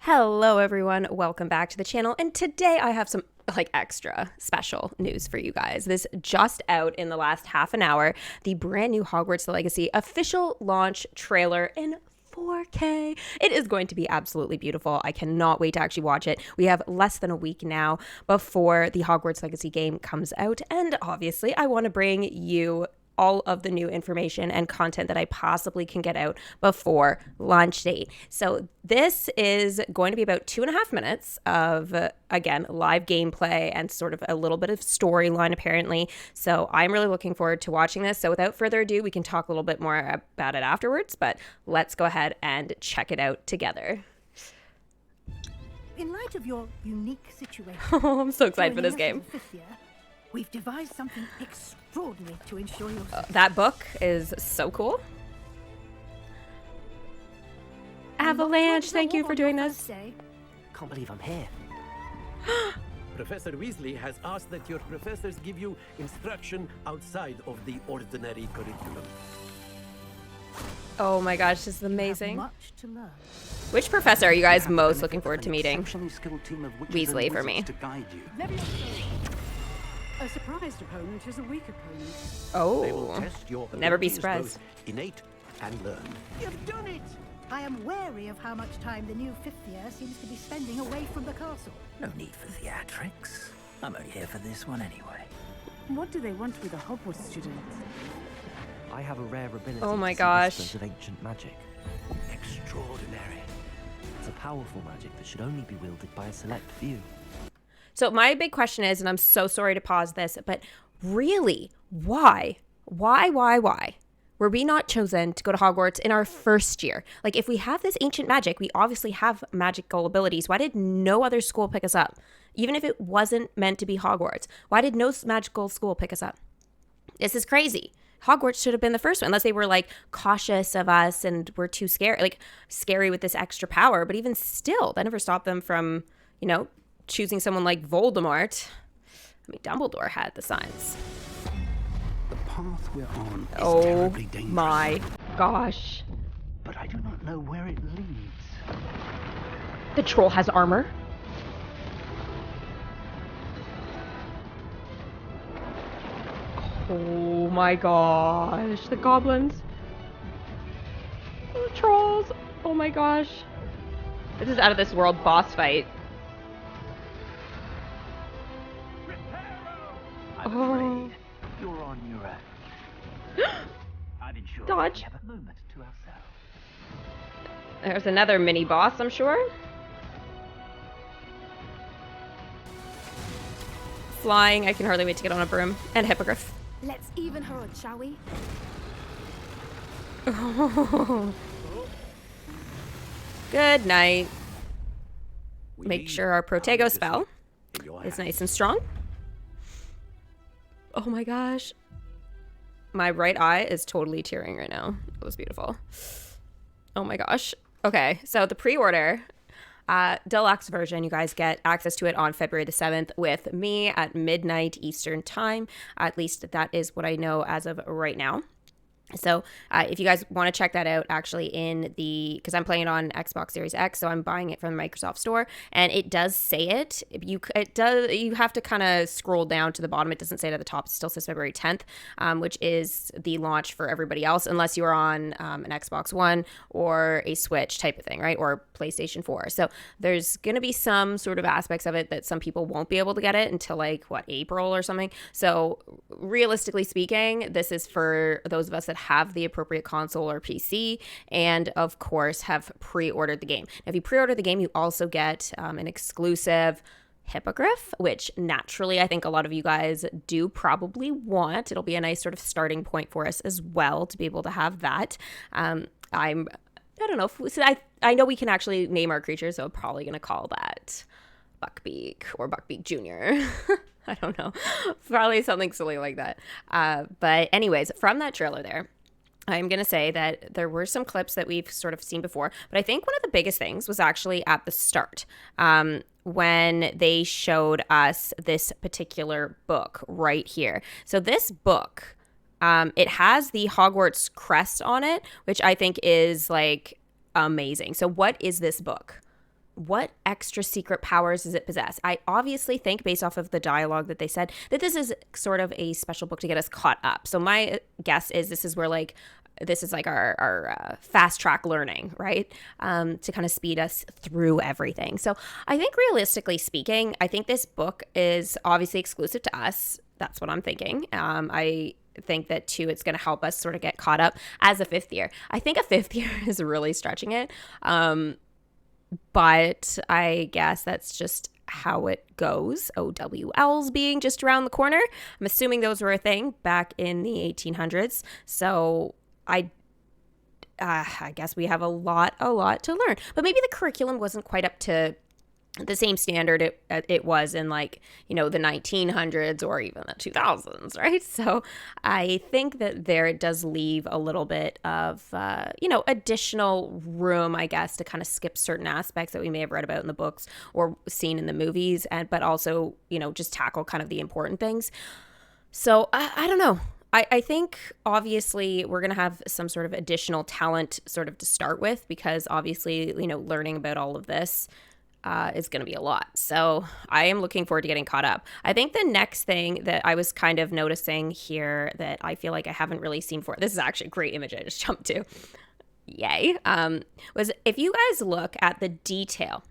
Hello everyone, welcome back to the channel, and today I have some extra special news for you guys. This just out in the last half an hour, the brand new Hogwarts Legacy official launch trailer in 4K. It is going to be absolutely beautiful. I cannot wait to actually watch it. We have less than a week now before the Hogwarts Legacy game comes out, and obviously I want to bring you all of the new information and content that I possibly can get out before launch date. So this is going to be about 2.5 minutes of, again, live gameplay and sort of a little bit of storyline apparently. So I'm really looking forward to watching this. So without further ado, we can talk a little bit more about it afterwards, but let's go ahead and check it out together. In light of your unique situation, I'm so excited for this game. We've devised something extraordinary to ensure your success. That book is so cool. Avalanche, thank you for doing this. Can't believe I'm here. Professor Weasley has asked that your professors give you instruction outside of the ordinary curriculum. Oh my gosh, this is amazing. Much to learn. Which professor are you guys most looking forward to meeting? Weasley for me. A surprised opponent is a weak opponent. They will Oh, test your never be abilities, surprised. both innate and learned. You've done it! I am wary of how much time the new fifth year seems to be spending away from the castle. No need for theatrics. I'm only here for this one anyway. What do they want with a Hogwarts student? I have a rare ability Oh my to see gosh. whispers of ancient magic. Extraordinary. It's a powerful magic that should only be wielded by a select few. so my big question is, and I'm so sorry to pause this, but really, why? Why were we not chosen to go to Hogwarts in our first year? Like, if we have this ancient magic, we obviously have magical abilities. Why did no other school pick us up? Even if it wasn't meant to be Hogwarts, why did no magical school pick us up? This is crazy. Hogwarts should have been the first one, unless they were like cautious of us and were too scary with this extra power. But even still, that never stopped them from, choosing someone like Voldemort. I mean, Dumbledore had the signs. The path we're on is Oh terribly dangerous. my gosh. But I do not know where it leads. The troll has armor. Oh my gosh. The goblins. The trolls. Oh my gosh. This is out of this world boss fight. I'm Oh. afraid you're on your own. I'd ensure Dodge. we have a moment to ourselves. There's another mini boss, I'm sure. Flying. I can hardly wait to get on a broom. And hippogriff. Let's even her out, shall we? Good night. We Make need sure our Protego our spell in your is hands. nice and strong. Oh my gosh. My right eye is totally tearing right now. It was beautiful. Oh my gosh. Okay, so the pre-order deluxe version, you guys get access to it on February the 7th with me at midnight Eastern time. At least that is what I know as of right now. So if you guys want to check that out, actually because I'm playing it on Xbox Series X, so I'm buying it from the Microsoft Store, and it does say it. You have to kind of scroll down to the bottom. It doesn't say it at the top. It still says February 10th, which is the launch for everybody else, unless you are on an Xbox One or a Switch type of thing, right? Or PlayStation 4. So there's going to be some sort of aspects of it that some people won't be able to get it until April or something. So realistically speaking, this is for those of us that have the appropriate console or PC and of course have pre-ordered the game. Now, if you pre-order the game, you also get an exclusive hippogriff, which naturally I think a lot of you guys do probably want. It'll be a nice sort of starting point for us as well to be able to have that. I don't know I know we can actually name our creatures, so I'm probably going to call that Buckbeak or Buckbeak Jr. I don't know. Probably something silly like that. But anyways, from that trailer there, I'm going to say that there were some clips that we've sort of seen before, but I think one of the biggest things was actually at the start when they showed us this particular book right here. So this book, it has the Hogwarts crest on it, which I think is amazing. So what is this book? what extra secret powers does it possess? I obviously think, based off of the dialogue that they said, that this is sort of a special book to get us caught up. So my guess is this is where this is like our fast track learning, right? To kind of speed us through everything. So I think, realistically speaking, I think this book is obviously exclusive to us. That's what I'm thinking. I think that too, it's going to help us sort of get caught up as a fifth year. I think a fifth year is really stretching it. But I guess that's just how it goes. OWLs being just around the corner. I'm assuming those were a thing back in the 1800s. So I guess we have a lot to learn. But maybe the curriculum wasn't quite up to the same standard it was in, like, you know, the 1900s or even the 2000s, right? So I think that there it does leave a little bit of, additional room, I guess, to kind of skip certain aspects that we may have read about in the books or seen in the movies, but also, you know, just tackle kind of the important things. So I don't know. I think obviously we're going to have some sort of additional talent sort of to start with, because obviously, you know, learning about all of this is going to be a lot. So I am looking forward to getting caught up. I think the next thing that I was kind of noticing here that I feel like I haven't really seen before, this is actually a great image I just jumped to, yay, was if you guys look at the detail,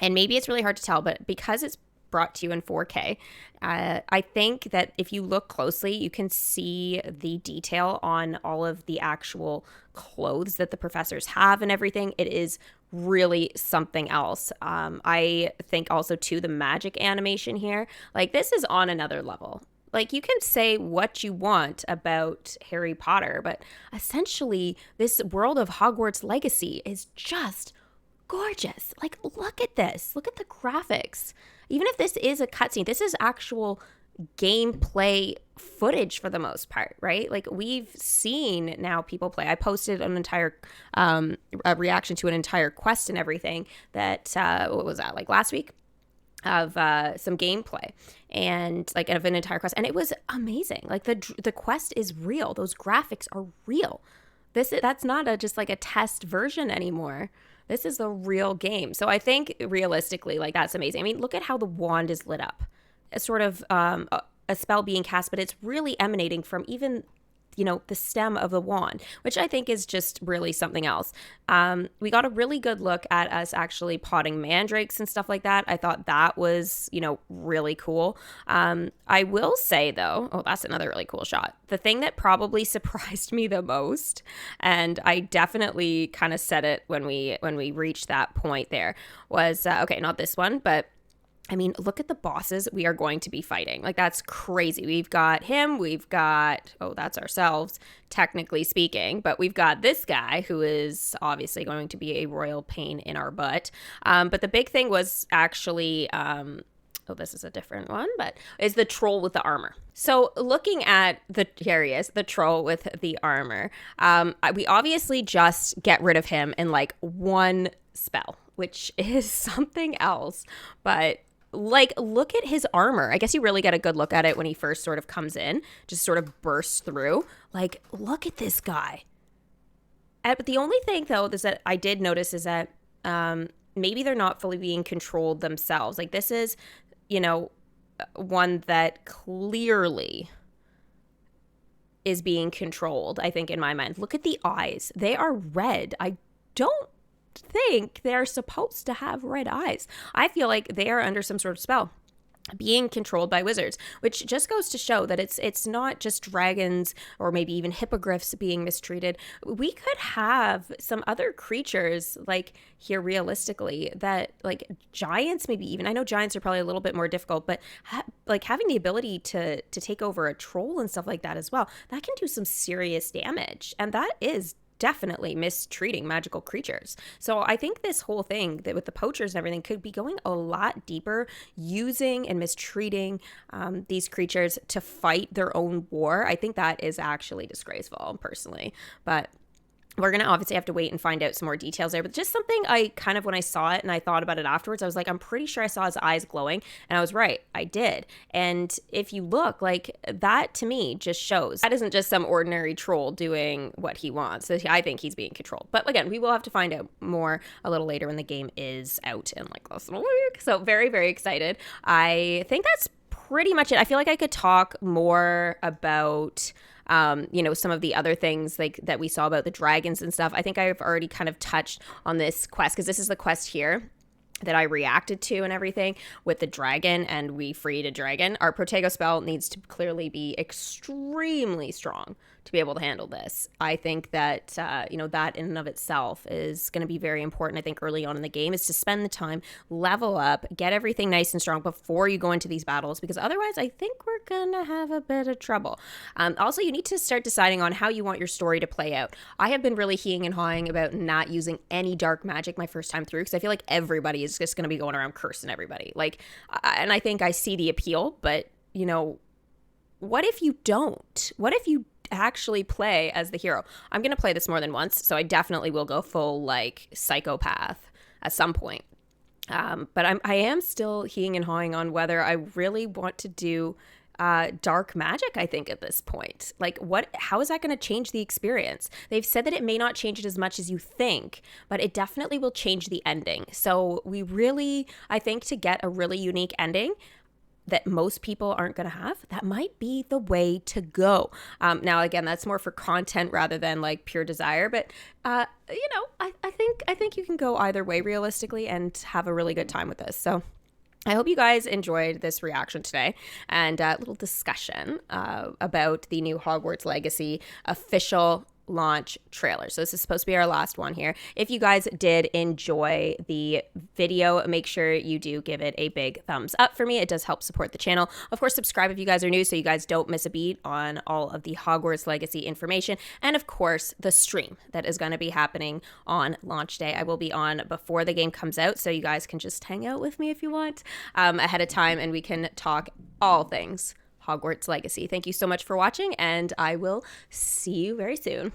and maybe it's really hard to tell, but because it's brought to you in 4K, I think that if you look closely, you can see the detail on all of the actual clothes that the professors have and everything. It is really something else. I think also too, the magic animation here, like, this is on another level. Like, you can say what you want about Harry Potter, but essentially this world of Hogwarts Legacy is just gorgeous. Like, look at this. Look at the graphics. Even if this is a cutscene, this is actual gameplay footage for the most part, right? Like, we've seen now people play. I posted an entire a reaction to an entire quest and everything that what was that, like last week, of some gameplay and like of an entire quest, and it was amazing. Like, the quest is real. Those graphics are real. That's not just like a test version anymore. This is the real game. So I think realistically, like, that's amazing. I mean, look at how the wand is lit up. It's sort of a spell being cast, but it's really emanating from even, you know, the stem of the wand, which I think is just really something else. We got a really good look at us actually potting mandrakes and stuff like that. I thought that was, you know, really cool. I will say, though, that's another really cool shot. The thing that probably surprised me the most, and I definitely kind of said it when we reached that point there, was, okay, not this one, but I mean, look at the bosses we are going to be fighting. Like, that's crazy. We've got him. We've got, that's ourselves, technically speaking. But we've got this guy who is obviously going to be a royal pain in our butt. But the big thing was actually, this is a different one, but is the troll with the armor. So looking at here he is, the troll with the armor. We obviously just get rid of him in like one spell, which is something else. But like, look at his armor. I guess you really get a good look at it when he first sort of comes in, just sort of bursts through. Like, look at this guy. But the only thing, though, is that I did notice is that maybe they're not fully being controlled themselves. Like, this is, you know, one that clearly is being controlled, I think, in my mind. Look at the eyes. They are red. I don't think they're supposed to have red eyes. I feel like they are under some sort of spell, being controlled by wizards, which just goes to show that it's not just dragons or maybe even hippogriffs being mistreated. We could have some other creatures, like, here realistically, that, like, giants, maybe even. I know giants are probably a little bit more difficult, but like, having the ability to take over a troll and stuff like that as well, that can do some serious damage, and that is definitely mistreating magical creatures. So I think this whole thing that with the poachers and everything could be going a lot deeper, using and mistreating these creatures to fight their own war. I think that is actually disgraceful, personally. But we're going to obviously have to wait and find out some more details there. But just something I kind of, when I saw it and I thought about it afterwards, I was like, I'm pretty sure I saw his eyes glowing. And I was right. I did. And if you look, like, that to me just shows that isn't just some ordinary troll doing what he wants. So I think he's being controlled. But again, we will have to find out more a little later when the game is out in like less than a week. So very, very excited. I think that's pretty much it. I feel like I could talk more about some of the other things like that we saw about the dragons and stuff. I think I've already kind of touched on this quest because this is the quest here that I reacted to and everything with the dragon, and we freed a dragon. Our Protego spell needs to clearly be extremely strong to be able to handle this. I think that, that in and of itself is going to be very important. I think early on in the game is to spend the time, level up, get everything nice and strong before you go into these battles, because otherwise I think we're going to have a bit of trouble. Also, you need to start deciding on how you want your story to play out. I have been really heeing and hawing about not using any dark magic my first time through, because I feel like everybody is just going to be going around cursing everybody. And I think I see the appeal, but, what if you don't? What if you actually play as the hero? I'm going to play this more than once, so I definitely will go full, psychopath at some point. But I am still heeing and hawing on whether I really want to do dark magic, I think, at this point. How is that going to change the experience? They've said that it may not change it as much as you think, but it definitely will change the ending. So we really, I think, to get a really unique ending that most people aren't going to have, that might be the way to go. Now, again, that's more for content rather than pure desire. But, I think you can go either way realistically and have a really good time with this. So I hope you guys enjoyed this reaction today and a little discussion about the new Hogwarts Legacy official launch trailer. So this is supposed to be our last one here. If you guys did enjoy the video, make sure you do give it a big thumbs up for me. It does help support the channel. Of course, subscribe if you guys are new so you guys don't miss a beat on all of the Hogwarts Legacy information. And of course, the stream that is going to be happening on launch day. I will be on before the game comes out, so you guys can just hang out with me if you want ahead of time, and we can talk all things Hogwarts Legacy. Thank you so much for watching, and I will see you very soon.